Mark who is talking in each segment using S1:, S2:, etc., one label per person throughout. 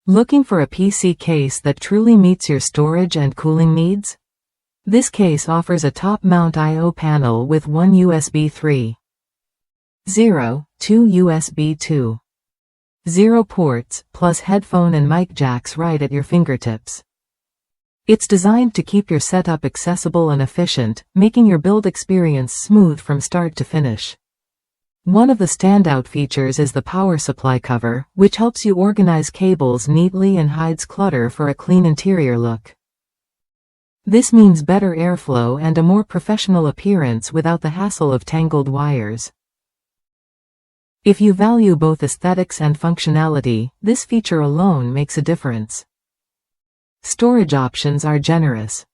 S1: Looking for a PC case that truly meets your storage and cooling needs? This case offers a top-mount I/O panel with one USB 3.0, two USB 2.0 ports, plus headphone and mic jacks right at your fingertips. It's designed to keep your setup accessible and efficient, making your build experience smooth from start to finish. One of the standout features is the power supply cover, which helps you organize cables neatly and hides clutter for a clean interior look. This means better airflow and a more professional appearance without the hassle of tangled wires. If you value both aesthetics and functionality, this feature alone makes a difference. Storage options are generous.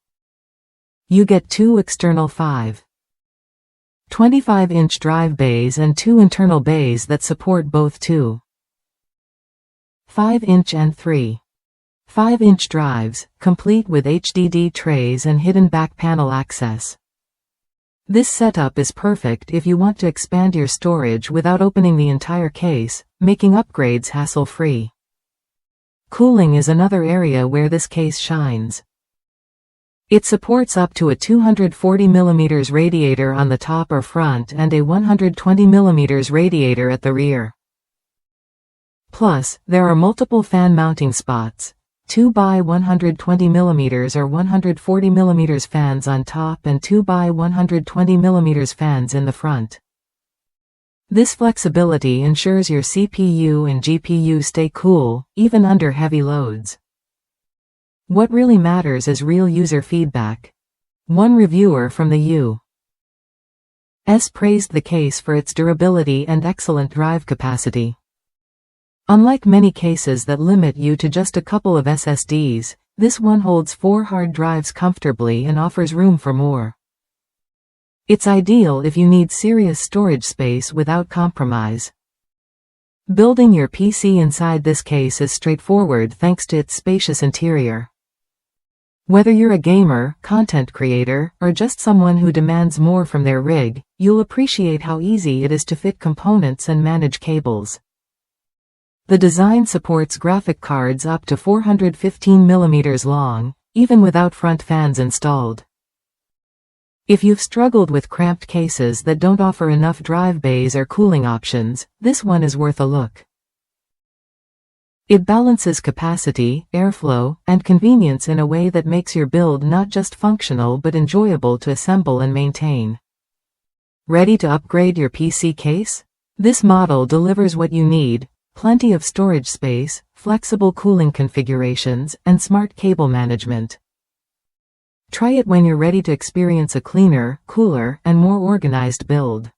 S1: You get two external 5.25-inch drive bays and two internal bays that support both 2.5-inch and 3.5-inch drives, complete with HDD trays and hidden back panel access. This setup is perfect if you want to expand your storage without opening the entire case, making upgrades hassle-free. Cooling is another area where this case shines. It supports up to a 240mm radiator on the top or front and a 120mm radiator at the rear. Plus, there are multiple fan mounting spots, 2x120mm or 140mm fans on top and 2x120mm fans in the front. This flexibility ensures your CPU and GPU stay cool, even under heavy loads. What really matters is real user feedback. One reviewer from the U.S. praised the case for its durability and excellent drive capacity. Unlike many cases that limit you to just a couple of SSDs, this one holds 4 hard drives comfortably and offers room for more. It's ideal if you need serious storage space without compromise. Building your PC inside this case is straightforward thanks to its spacious interior. Whether you're a gamer, content creator, or just someone who demands more from their rig, you'll appreciate how easy it is to fit components and manage cables. The design supports graphic cards up to 415mm long, even without front fans installed. If you've struggled with cramped cases that don't offer enough drive bays or cooling options, this one is worth a look. It balances capacity, airflow, and convenience in a way that makes your build not just functional but enjoyable to assemble and maintain. Ready to upgrade your PC case? This model delivers what you need: plenty of storage space, flexible cooling configurations, and smart cable management. Try it when you're ready to experience a cleaner, cooler, and more organized build.